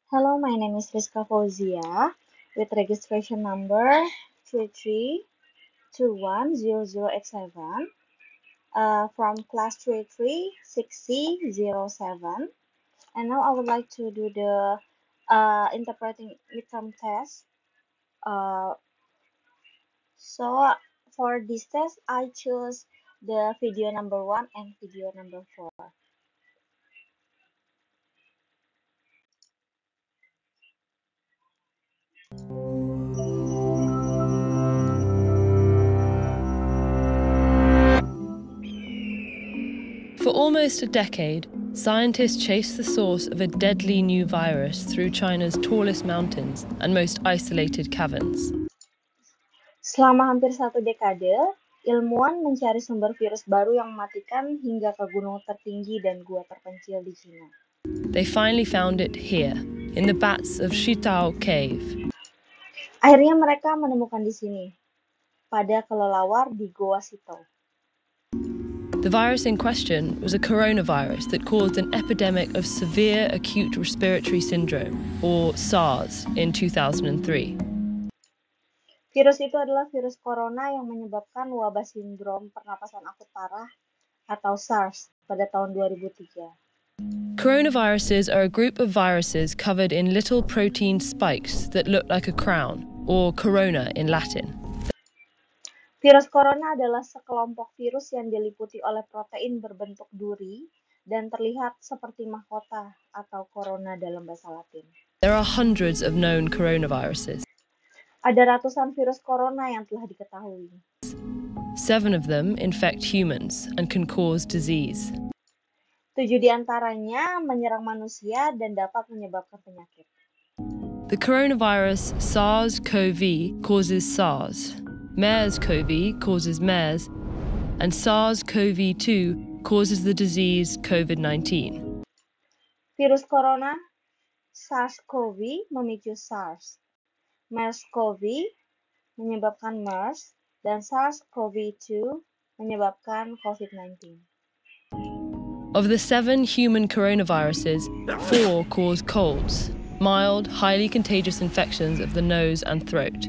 Hello, my name is Rizka Fauzia with registration number 33210087 from class 33-6C07. And now I would like to do the interpreting midterm test. Uh, so for this test, I choose the video number 1 and video number 4. For almost a decade, scientists chased the source of a deadly new virus through China's tallest mountains and most isolated caverns. Selama hampir 1 dekade, ilmuwan mencari sumber virus baru yang mematikan hingga ke gunung tertinggi dan gua terpencil di China. They finally found it here, in the bats of Shitao Cave. Akhirnya mereka menemukan di sini, pada kelelawar di Goa Sitao. The virus in question was a coronavirus that caused an epidemic of severe acute respiratory syndrome, or SARS, in 2003. Virus itu adalah virus corona yang menyebabkan wabah sindrom pernapasan akut parah atau SARS pada tahun 2003. Coronaviruses are a group of viruses covered in little protein spikes that look like a crown, or corona in Latin. Virus corona adalah sekelompok virus yang diliputi oleh protein berbentuk duri dan terlihat seperti mahkota atau corona dalam bahasa Latin. There are hundreds of known coronaviruses. Ada ratusan virus corona yang telah diketahui. 7 of them infect humans and can cause disease. 7 di antaranya menyerang manusia dan dapat menyebabkan penyakit. The coronavirus SARS-CoV causes SARS, MERS-CoV causes MERS, and SARS-CoV-2 causes the disease COVID-19. Virus corona SARS-CoV memicu SARS, MERS-CoV menyebabkan MERS, dan SARS-CoV-2 menyebabkan COVID-19. Of the 7 human coronaviruses, 4 cause colds, mild, highly contagious infections of the nose and throat.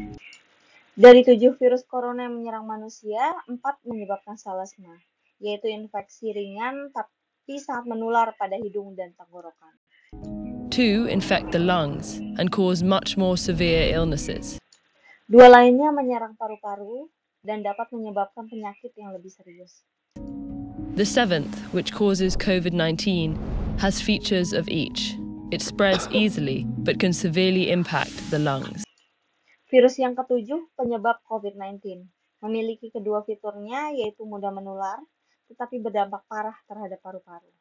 Dari 7 virus corona yang menyerang manusia, 4 menyebabkan salasma, yaitu infeksi ringan tapi sangat menular pada hidung dan tenggorokan. 2 infect the lungs and cause much more severe illnesses. 2 lainnya menyerang paru-paru dan dapat menyebabkan penyakit yang lebih serius. The 7th, which causes COVID-19, has features of each. It spreads easily, but can severely impact the lungs. Virus yang ketujuh, penyebab COVID-19, memiliki kedua fiturnya, yaitu mudah menular, tetapi berdampak parah terhadap paru-paru.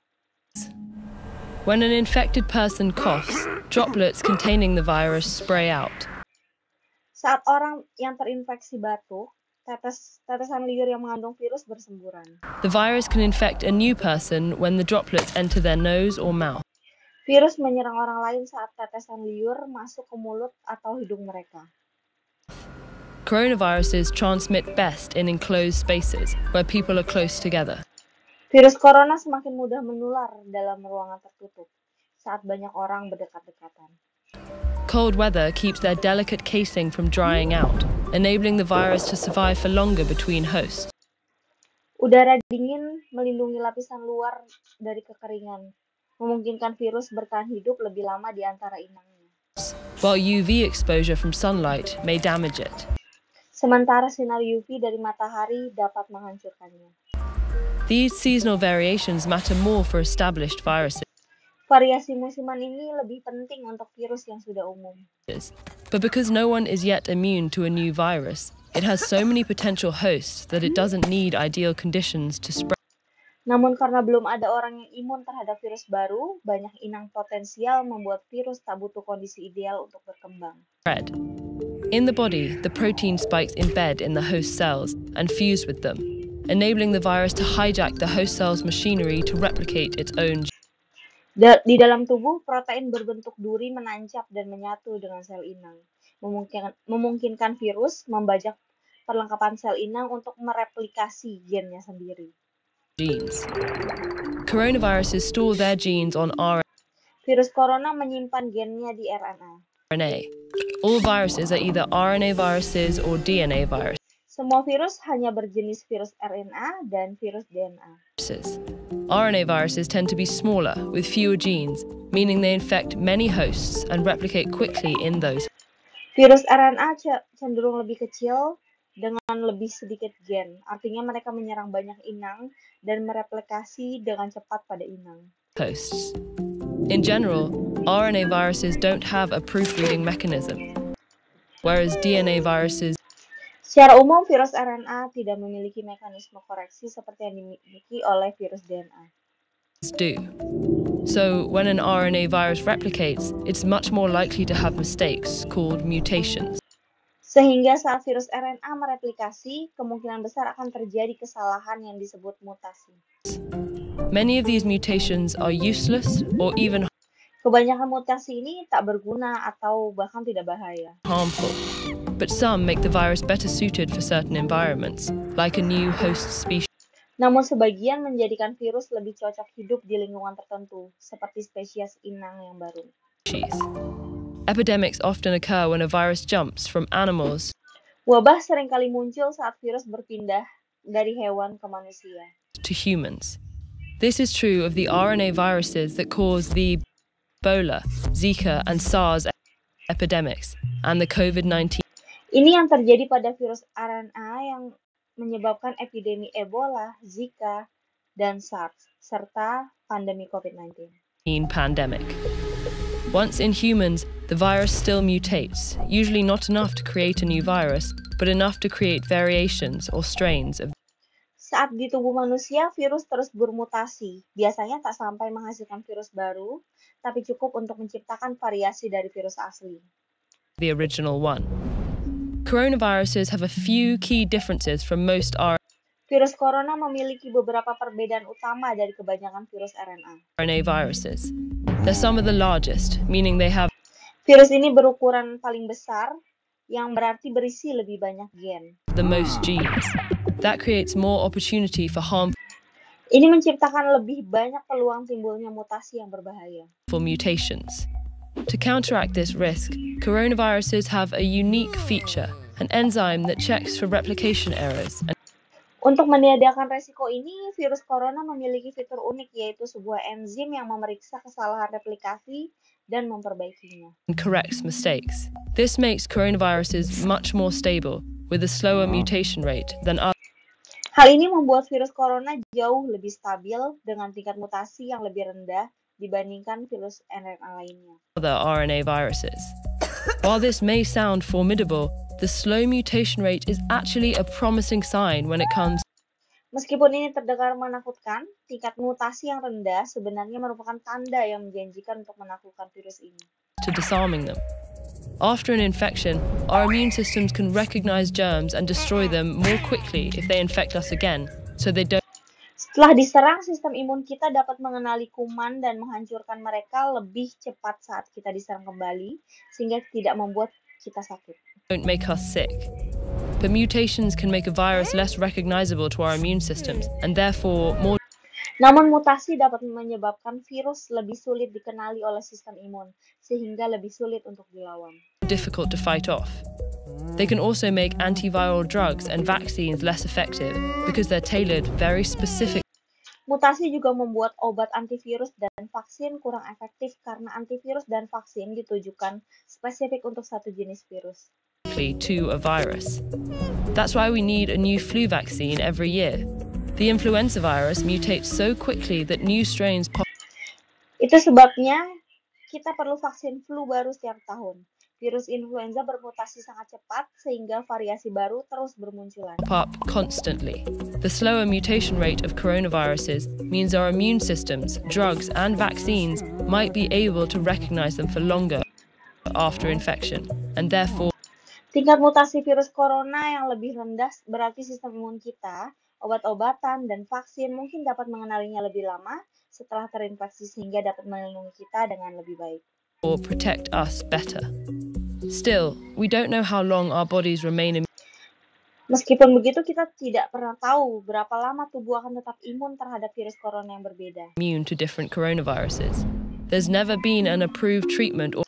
When an infected person coughs, droplets containing the virus spray out. Saat orang yang terinfeksi batuk, tetesan liur yang mengandung virus bersemburan. The virus can infect a new person when the droplets enter their nose or mouth. Virus menyerang orang lain saat tetesan liur masuk ke mulut atau hidung mereka. Coronaviruses transmit best in enclosed spaces where people are close together. Virus corona semakin mudah menular dalam ruangan tertutup saat banyak orang berdekat-dekatan. Cold weather keeps their delicate casing from drying out, enabling the virus to survive for longer between hosts. Udara dingin melindungi lapisan luar dari kekeringan, memungkinkan virus bertahan hidup lebih lama di antara inangnya. While UV exposure from sunlight may damage it. Sementara sinar UV dari matahari dapat menghancurkannya. These seasonal variations matter more for established viruses. Variasi musiman ini lebih penting untuk virus yang sudah umum. But because no one is yet immune to a new virus, it has so many potential hosts that it doesn't need ideal conditions to spread. Namun karena belum ada orang yang imun terhadap virus baru, banyak inang potensial membuat virus tak butuh kondisi ideal untuk berkembang. In the body, the protein spikes embed in the host cells and fuse with them, enabling the virus to hijack the host cell's machinery to replicate its own. Di dalam tubuh, protein berbentuk duri menancap dan menyatu dengan sel inang, memungkinkan virus membajak perlengkapan sel inang untuk mereplikasi gennya sendiri. Genes. Coronaviruses store their genes on RNA. Virus corona menyimpan gennya di RNA. RNA. All viruses are either RNA viruses or DNA viruses. Semua virus hanya berjenis virus RNA dan virus DNA. RNA viruses tend to be smaller, with fewer genes, meaning they infect many hosts and replicate quickly in those. Virus RNA cenderung lebih kecil dengan lebih sedikit gen, artinya mereka menyerang banyak inang dan mereplikasi dengan cepat pada inang. Hosts. In general, RNA viruses don't have a proofreading mechanism, whereas DNA viruses Secara umum, virus RNA tidak memiliki mekanisme koreksi seperti yang dimiliki oleh virus DNA. do. So, when an RNA virus replicates, it's much more likely to have mistakes called mutations. Sehingga saat virus RNA mereplikasi, kemungkinan besar akan terjadi kesalahan yang disebut mutasi. Many of these mutations are useless or even Kebanyakan mutasi ini tak berguna atau bahkan tidak bahaya. harmful, but some make the virus better suited for certain environments, like a new host species. Namun sebagian menjadikan virus lebih cocok hidup di lingkungan tertentu, seperti spesies inang yang baru. Epidemics often occur when a virus jumps from animals Wabah seringkali muncul saat virus berpindah dari hewan ke manusia. to humans. This is true of the RNA viruses that cause the Ebola, Zika, and SARS epidemics, and the COVID-19. Ini yang terjadi pada virus RNA yang menyebabkan epidemi Ebola, Zika, dan SARS, serta pandemi COVID-19. Pandemic. Once in humans, the virus still mutates, usually not enough to create a new virus, but enough to create variations or strains of Saat di tubuh manusia, virus terus bermutasi. Biasanya tak sampai menghasilkan virus baru, tapi cukup untuk menciptakan variasi dari virus asli. the original one. Coronaviruses have a few key differences from most Virus corona memiliki beberapa perbedaan utama dari kebanyakan virus RNA. RNA viruses. They're some of the largest, meaning they have Virus ini berukuran paling besar, yang berarti berisi lebih banyak gen. the most genes. That creates more opportunity for harmful Ini menciptakan lebih banyak peluang timbulnya mutasi yang berbahaya. mutations. To counteract this risk, coronaviruses have a unique feature, an enzyme that checks for replication errors Untuk meniadakan resiko ini, virus corona memiliki fitur unik, yaitu sebuah enzim yang memeriksa kesalahan replikasi dan memperbaikinya. and corrects mistakes. This makes coronaviruses much more stable, with a slower mutation rate than Hal ini membuat virus corona jauh lebih stabil dengan tingkat mutasi yang lebih rendah dibandingkan virus RNA lainnya. other RNA viruses. While this may sound formidable, the slow mutation rate is actually a promising sign when it comes Meskipun ini terdengar menakutkan, tingkat mutasi yang rendah sebenarnya merupakan tanda yang menjanjikan untuk menaklukkan virus ini. to disarming them. After an infection, our immune systems can recognize germs and destroy them more quickly if they infect us again, so they don't Setelah diserang, sistem imun kita dapat mengenali kuman dan menghancurkan mereka lebih cepat saat kita diserang kembali, sehingga tidak membuat kita sakit. make us sick. But mutations can make a virus less recognizable to our immune systems, and therefore more Namun mutasi dapat menyebabkan virus lebih sulit dikenali oleh sistem imun, sehingga lebih sulit untuk dilawan. difficult to fight off. They can also make antiviral drugs and vaccines less effective because they're tailored very specifically Mutasi juga membuat obat antivirus dan vaksin kurang efektif karena antivirus dan vaksin ditujukan spesifik untuk satu jenis virus. to a virus. That's why we need a new flu vaccine every year. The influenza virus mutates so quickly that new strains pop Itu sebabnya kita perlu vaksin flu baru setiap tahun. Virus influenza bermutasi sangat cepat sehingga variasi baru terus bermunculan. up constantly. The slower mutation rate of coronaviruses means our immune systems, drugs, and vaccines might be able to recognize them for longer after infection, and therefore Tingkat mutasi virus corona yang lebih rendah berarti sistem imun kita, obat-obatan, dan vaksin mungkin dapat mengenalinya lebih lama setelah terinfeksi sehingga dapat melindungi kita dengan lebih baik. protect us better. Still, we don't know how long our bodies remain Meskipun begitu, kita tidak pernah tahu berapa lama tubuh akan tetap imun terhadap virus corona yang berbeda. immune to different coronaviruses. There's never been an approved treatment or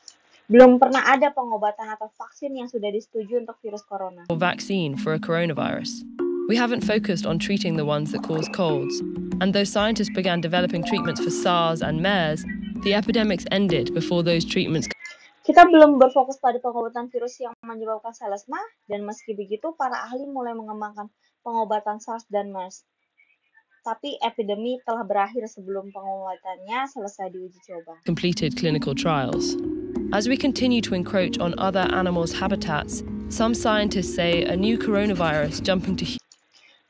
Belum pernah ada pengobatan atau vaksin yang sudah disetujui untuk virus corona. vaccine for a coronavirus. We haven't focused on treating the ones that cause colds. And though scientists began developing treatments for SARS and MERS, the epidemics ended before those treatments. Kita belum berfokus pada pengobatan virus yang menyebabkan selesma, dan meski begitu, para ahli mulai mengembangkan pengobatan SARS dan MERS. Tapi epidemi telah berakhir sebelum pengobatannya selesai diuji coba. Completed clinical trials. As we continue to encroach on other animals' habitats, some scientists say a new coronavirus jumping to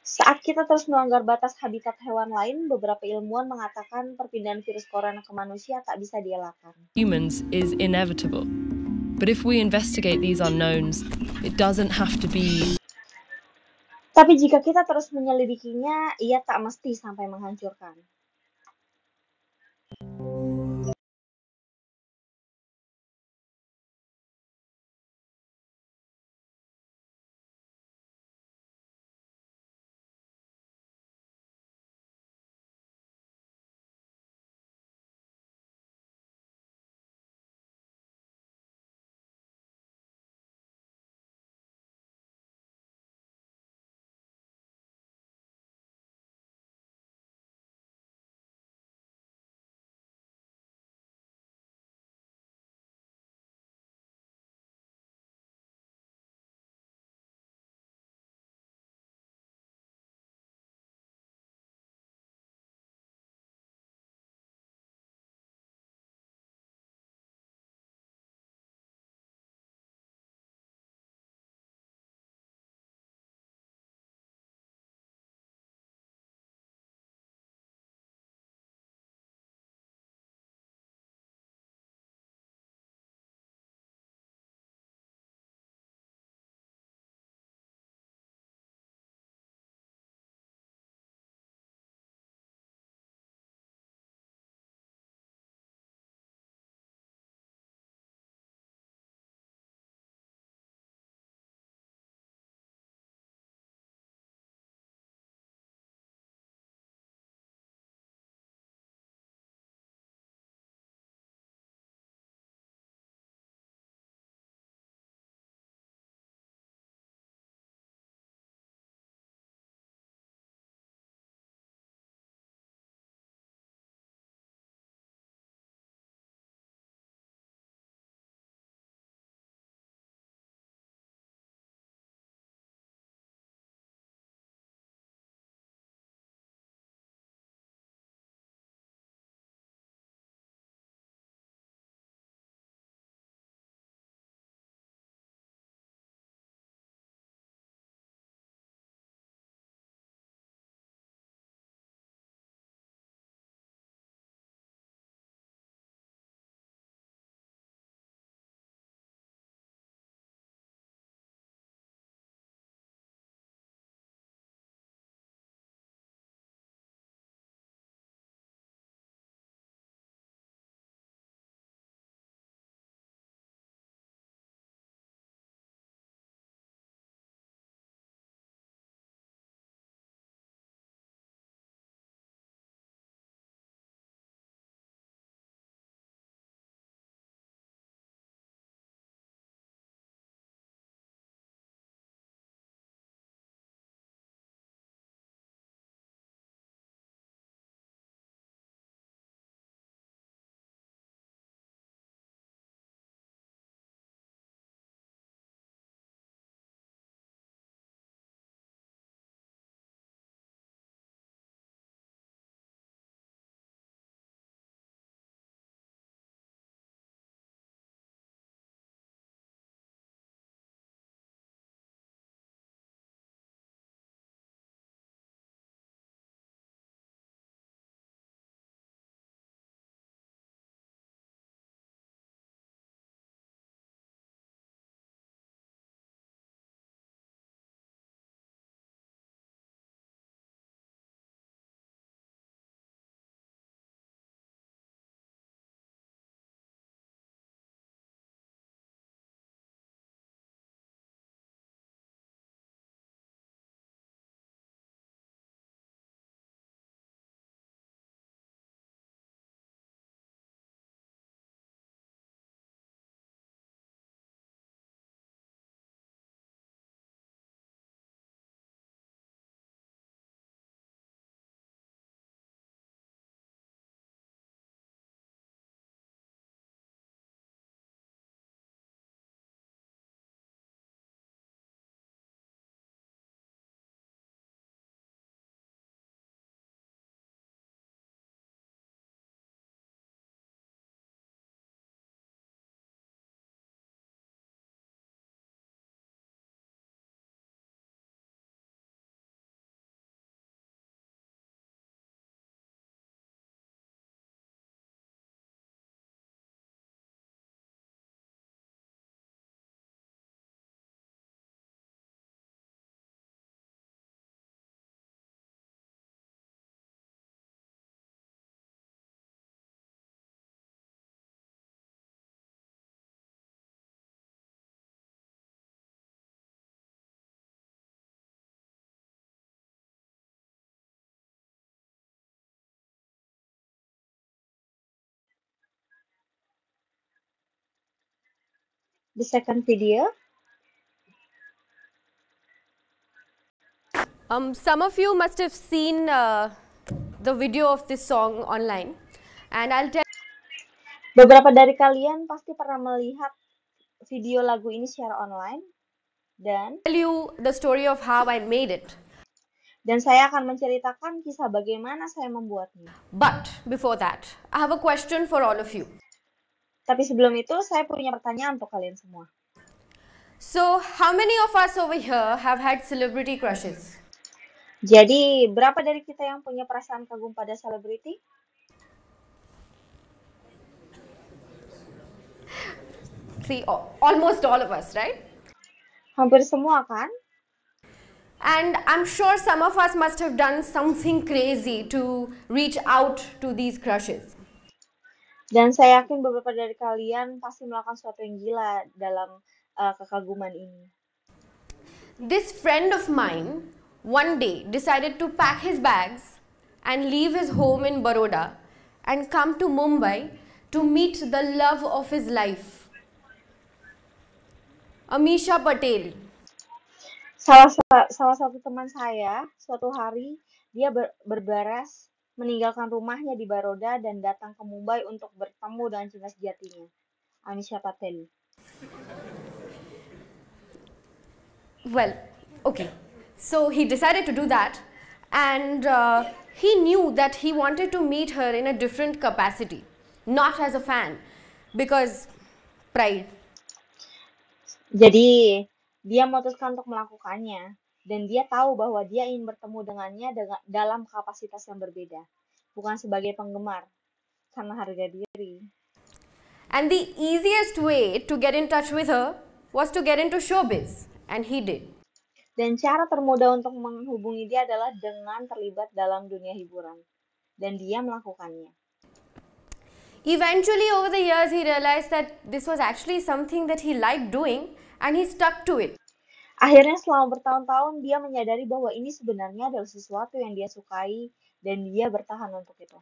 Saat kita terus melanggar batas habitat hewan lain, beberapa ilmuwan mengatakan perpindahan virus corona ke manusia tak bisa dielakkan. humans is inevitable. But if we investigate these unknowns, it doesn't have to be. Tapi jika kita terus menyelidikinya, ia tak mesti sampai menghancurkan. the second video. Some of you must have seen the video of this song online, and I'll tell Beberapa dari kalian pasti pernah melihat video lagu ini secara online, dan you the story of how I made it. saya akan menceritakan kisah bagaimana saya membuatnya. But before that, I have a question for all of you. Tapi sebelum itu, saya punya pertanyaan untuk kalian semua. So, how many of us over here have had celebrity crushes? Jadi, berapa dari kita yang punya perasaan kagum pada selebriti? See, almost all of us, right? Hampir semua kan? And I'm sure some of us must have done something crazy to reach out to these crushes. Dan saya yakin beberapa dari kalian pasti melakukan sesuatu yang gila dalam kekaguman ini. This friend of mine one day decided to pack his bags and leave his home in Baroda and come to Mumbai to meet the love of his life, Amisha Patel. Salah satu teman saya, suatu hari dia berberes meninggalkan rumahnya di Baroda dan datang ke Mumbai untuk bertemu dengan cinta sejatinya, Amisha Patel. Well, okay. So he decided to do that, and he knew that he wanted to meet her in a different capacity, not as a fan, because pride. Jadi dia memutuskan untuk melakukannya, dan dia tahu bahwa dia ingin bertemu dengannya dalam kapasitas yang berbeda, bukan sebagai penggemar, karena harga diri. And the easiest way to get in touch with her was to get into showbiz, and he did. Dan cara termudah untuk menghubungi dia adalah dengan terlibat dalam dunia hiburan, dan dia melakukannya. Eventually, over the years, he realized that this was actually something that he liked doing, and he stuck to it. Akhirnya selama bertahun-tahun dia menyadari bahwa ini sebenarnya adalah sesuatu yang dia sukai, dan dia bertahan untuk itu.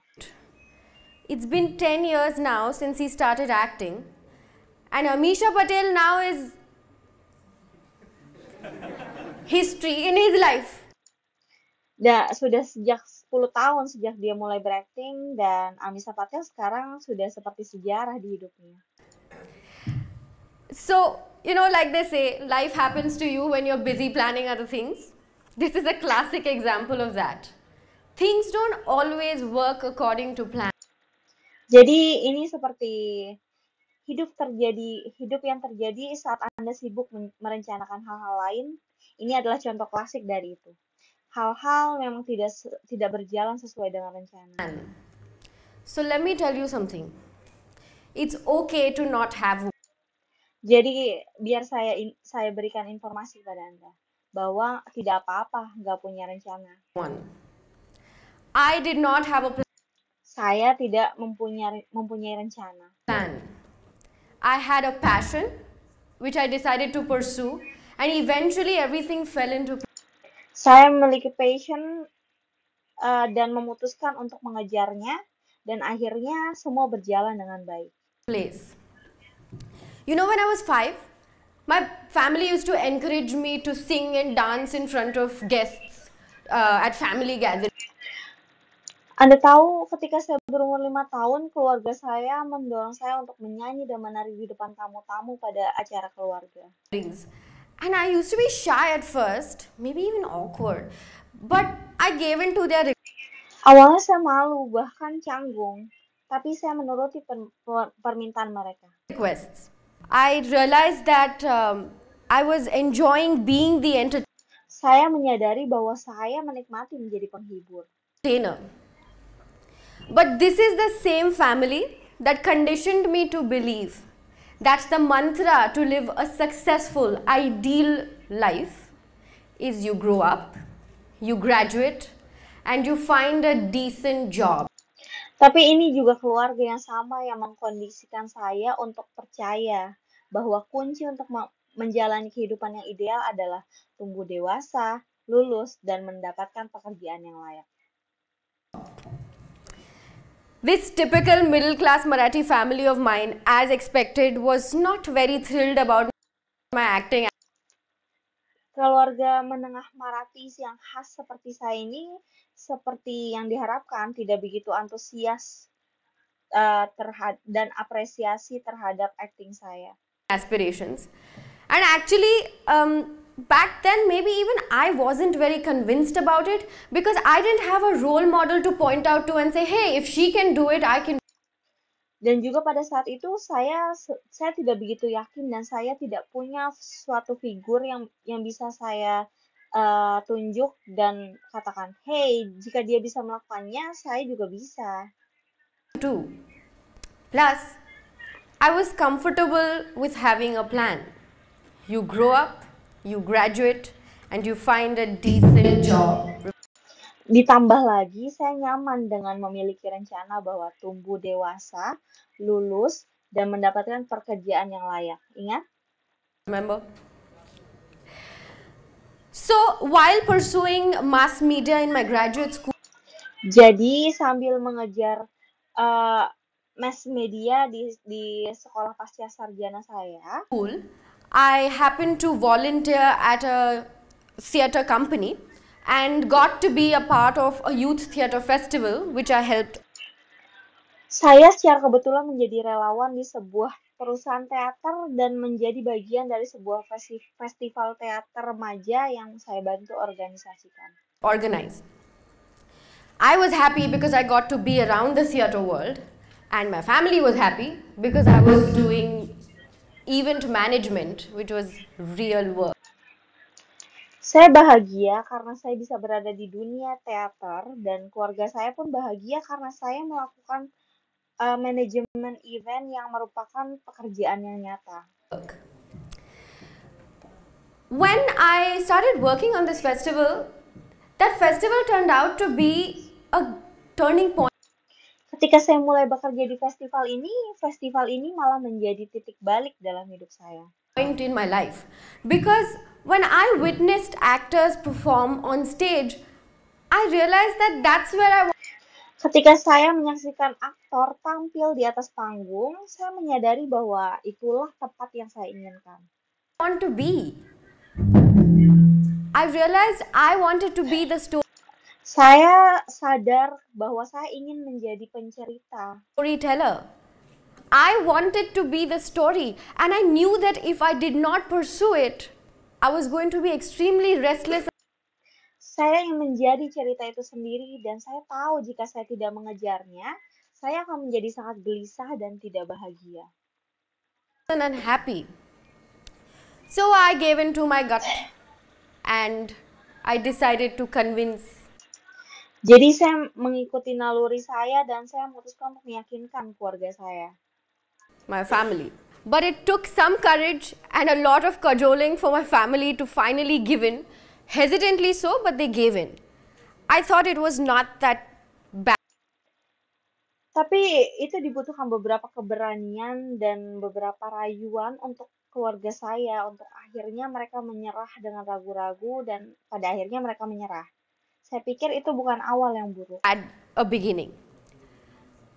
It's been 10 years now since he started acting, and Amisha Patel now is history in his life. Sudah sejak 10 tahun sejak dia mulai berakting, dan Amisha Patel sekarang sudah seperti sejarah di hidupnya. So, you know, like they say, life happens to you when you're busy planning other things. This is a classic example of that. Things don't always work according to plan. Jadi ini seperti hidup yang terjadi saat Anda sibuk merencanakan hal-hal lain. Ini adalah contoh klasik dari itu. Hal-hal memang tidak berjalan sesuai dengan rencana. So let me tell you something. It's okay to not have. Jadi biar saya berikan informasi pada Anda bahwa tidak apa-apa nggak punya rencana. I did not have a plan. Saya tidak mempunyai rencana. I had a passion which I decided to pursue, and eventually everything fell into place. Saya memiliki passion dan memutuskan untuk mengejarnya, dan akhirnya semua berjalan dengan baik. You know, when I was 5, my family used to encourage me to sing and dance in front of guests at family gatherings. Anda tahu, ketika saya berumur 5 tahun, keluarga saya mendorong saya untuk menyanyi dan menari di depan tamu-tamu pada acara keluarga. And I used to be shy at first, maybe even awkward, but I gave in to their Awalnya saya malu, bahkan canggung, tapi saya menuruti permintaan mereka. requests. I realized that I was enjoying being the Saya menyadari bahwa saya menikmati menjadi penghibur. entertainer. But this is the same family that conditioned me to believe that the mantra to live a successful, ideal life is you grow up, you graduate, and you find a decent job. Tapi ini juga keluarga yang sama yang mengkondisikan saya untuk percaya bahwa kunci untuk menjalani kehidupan yang ideal adalah tumbuh dewasa, lulus, dan mendapatkan pekerjaan yang layak. This typical middle-class Marathi family of mine, as expected, was not very thrilled about my acting. Keluarga menengah Marathis yang khas seperti saya ini, seperti yang diharapkan, tidak begitu antusias dan apresiasi terhadap acting saya. Aspirations. And actually, back then, maybe even I wasn't very convinced about it because I didn't have a role model to point out to and say, hey, if she can do it, I can. Dan juga pada saat itu saya tidak begitu yakin dan saya tidak punya suatu figur yang bisa saya tunjuk dan katakan, hey, jika dia bisa melakukannya, saya juga bisa. Too. Plus, I was comfortable with having a plan. You grow up, you graduate, and you find a decent job. Ditambah lagi, saya nyaman dengan memiliki rencana bahwa tumbuh dewasa, lulus, dan mendapatkan pekerjaan yang layak. Ingat? Remember? So, while pursuing mass media in my graduate school, jadi sambil mengejar mass media di sekolah pasca sarjana saya, I happened to volunteer at a theatre company and got to be a part of a youth theatre festival which I helped. Saya secara kebetulan menjadi relawan di sebuah perusahaan teater dan menjadi bagian dari sebuah festival teater remaja yang saya bantu organize. I was happy because I got to be around the theatre world, and my family was happy because I was doing event management, which was real work. Saya bahagia karena saya bisa berada di dunia teater dan keluarga saya pun bahagia karena saya melakukan manajemen event yang merupakan pekerjaan yang nyata. When I started working on this festival, that festival turned out to be a turning point. Ketika saya mulai bekerja di festival ini malah menjadi titik balik dalam hidup saya. Point in my life, because when I witnessed actors perform on stage, I realized that that's where I Ketika saya menyaksikan aktor tampil di atas panggung, saya menyadari bahwa itulah tempat yang saya inginkan. Want to be. I realized I wanted to be the Saya sadar bahwa saya ingin menjadi pencerita. Storyteller. I wanted to be the story, and I knew that if I did not pursue it, I was going to be extremely restless. Saya ingin menjadi cerita itu sendiri dan saya tahu jika saya tidak mengejarnya, saya akan menjadi sangat gelisah dan tidak bahagia. And unhappy. So I gave in to my gut and I decided to convince. Jadi saya mengikuti naluri saya dan saya memutuskan untuk meyakinkan keluarga saya. My family. But it took some courage and a lot of cajoling for my family to finally give in. Hesitantly so, but they gave in. I thought it was not that bad. Tapi itu dibutuhkan beberapa keberanian dan beberapa rayuan untuk keluarga saya, untuk akhirnya mereka menyerah dengan ragu-ragu dan pada akhirnya mereka menyerah. Saya pikir itu bukan awal yang buruk. At a beginning.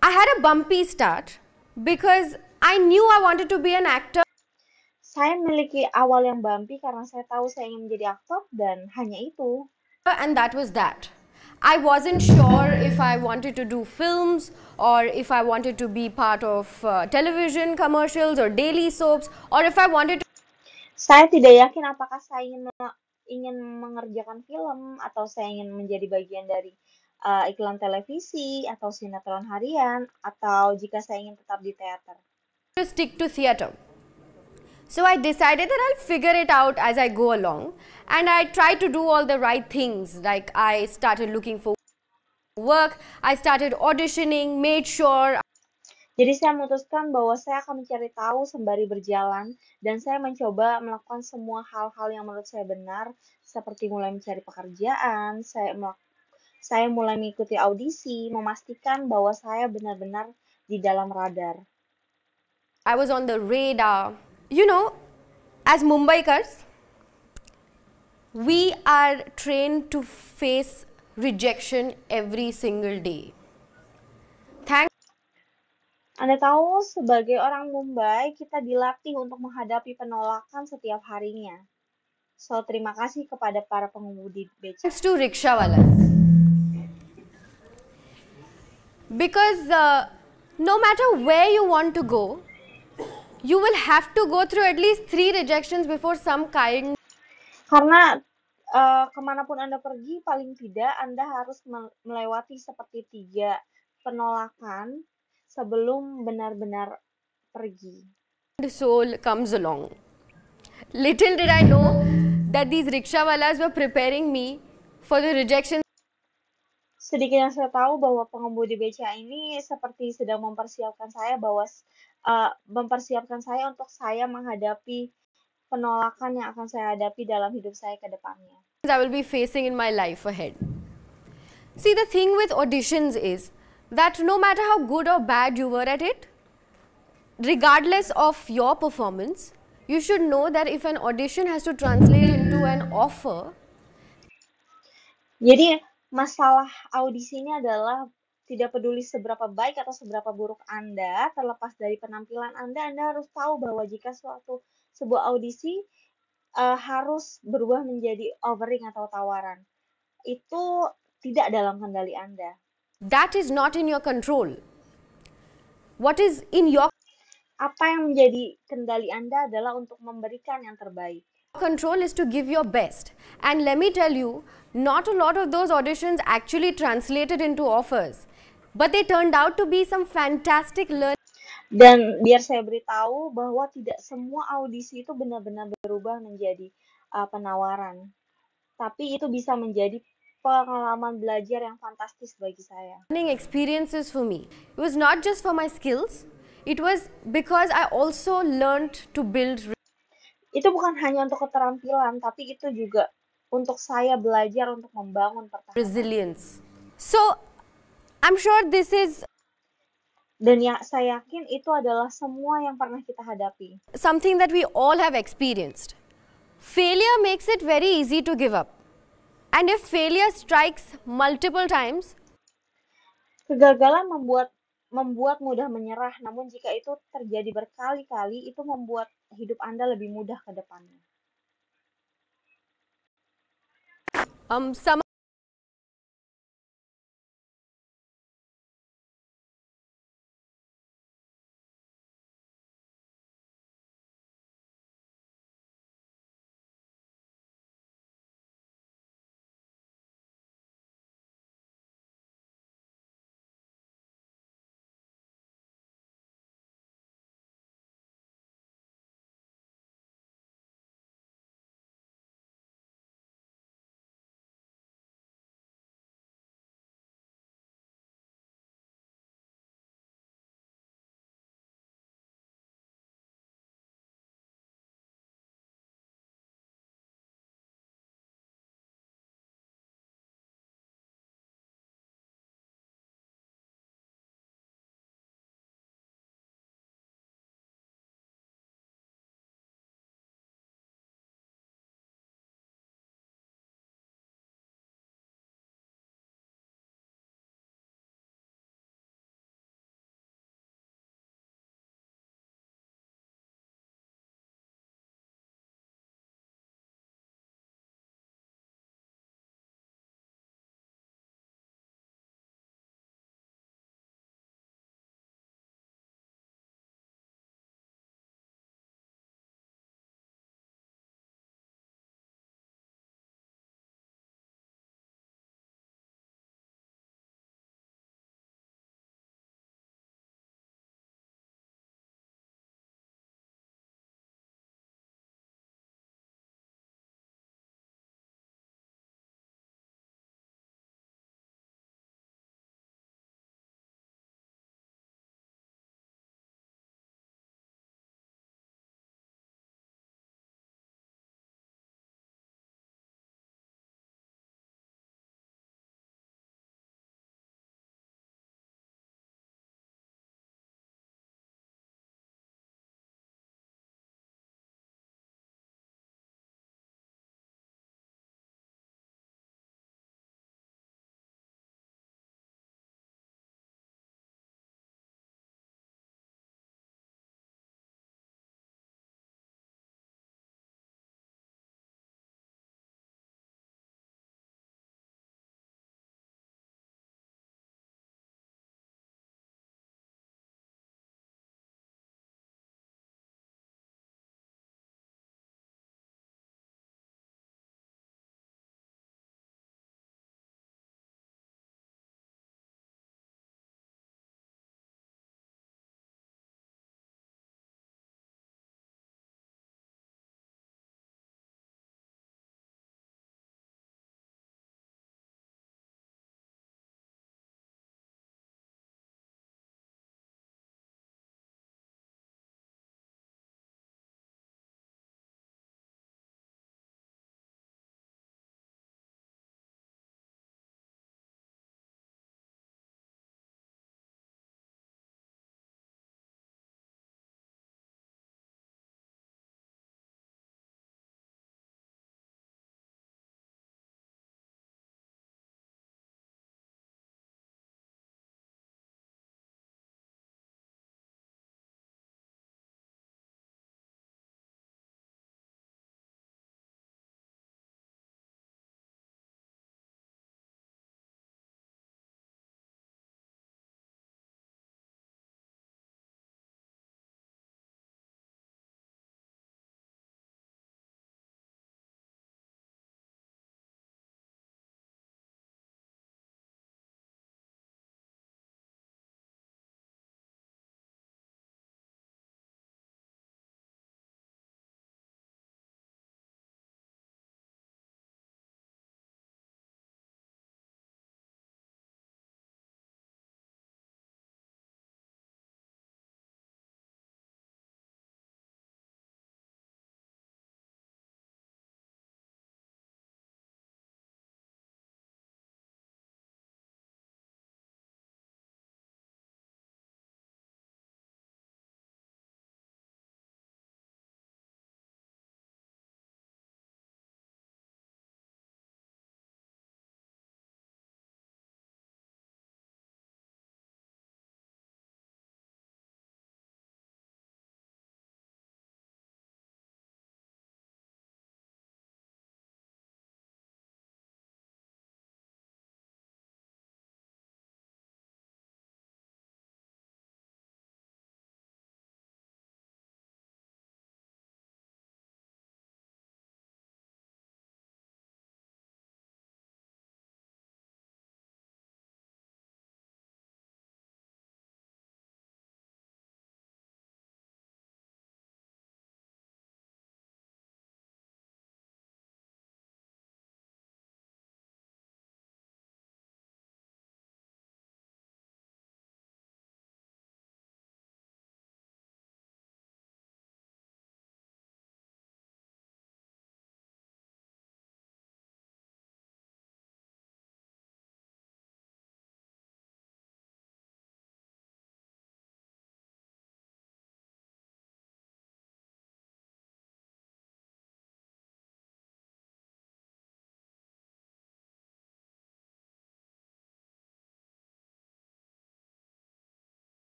I had a bumpy start because I knew I wanted to be an actor. Saya memiliki awal yang bumpy karena saya tahu saya ingin menjadi aktor dan hanya itu. And that was that. I wasn't sure if I wanted to do films or if I wanted to be part of television commercials or daily soaps or if I wanted to. Saya tidak yakin apakah saya ingin mengerjakan film atau saya ingin menjadi bagian dari iklan televisi atau sinetron harian atau jika saya ingin tetap di teater. To stick to theater. So I decided that I'll figure it out as I go along and I tried to do all the right things, like I started looking for work, I started auditioning, made sure. Jadi saya memutuskan bahwa saya akan mencari tahu sembari berjalan dan saya mencoba melakukan semua hal-hal yang menurut saya benar seperti mulai mencari pekerjaan, saya mulai mengikuti audisi, memastikan bahwa saya benar-benar di dalam radar. I was on the radar. You know, as Mumbaikars, we are trained to face rejection every single day. Anda tahu, sebagai orang Mumbai, kita dilatih untuk menghadapi penolakan setiap harinya. So, terima kasih kepada para pengemudi beca. Thanks to rickshawalas. Because no matter where you want to go, you will have to go through at least 3 rejections before some kind. Karena kemanapun Anda pergi, paling tidak Anda harus melewati seperti 3 penolakan sebelum benar-benar pergi. Soul comes along. Little did I know that these rickshawalas were preparing me for the rejection. Sedikit yang saya tahu bahwa pengemudi beca ini seperti sedang mempersiapkan saya untuk saya menghadapi penolakan yang akan saya hadapi dalam hidup saya ke depannya. I will be facing in my life ahead. See, the thing with auditions is that no matter how good or bad you were at it, regardless of your performance, you should know that if an audition has to translate into an offer. Jadi masalah audisi ini adalah tidak peduli seberapa baik atau seberapa buruk Anda, terlepas dari penampilan Anda harus tahu bahwa jika sebuah audisi harus berubah menjadi offering atau tawaran. Itu tidak dalam kendali Anda. That is not in your control. What is in your Apa yang menjadi kendali Anda adalah untuk memberikan yang terbaik. control is to give your best. And let me tell you, not a lot of those auditions actually translated into offers. But they turned out to be some fantastic learning. Dan biar saya beritahu bahwa tidak semua audisi itu benar-benar berubah menjadi penawaran. Tapi itu bisa menjadi pengalaman belajar yang fantastis bagi saya. Experiences for me. It was not just for my skills. It was because I also learned to build. Itu bukan hanya untuk keterampilan, tapi itu juga untuk saya belajar untuk membangun pertahanan. Resilience. So, I'm sure this is. Dan ya, saya yakin itu adalah semua yang pernah kita hadapi. Something that we all have experienced. Failure makes it very easy to give up. And if failure strikes multiple times, kegagalan membuat mudah menyerah. Namun jika itu terjadi berkali-kali, itu membuat hidup Anda lebih mudah ke depannya. some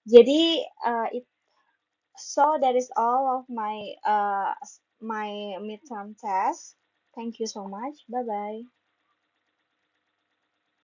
Jadi so that is all of my my midterm test. Thank you so much. Bye bye.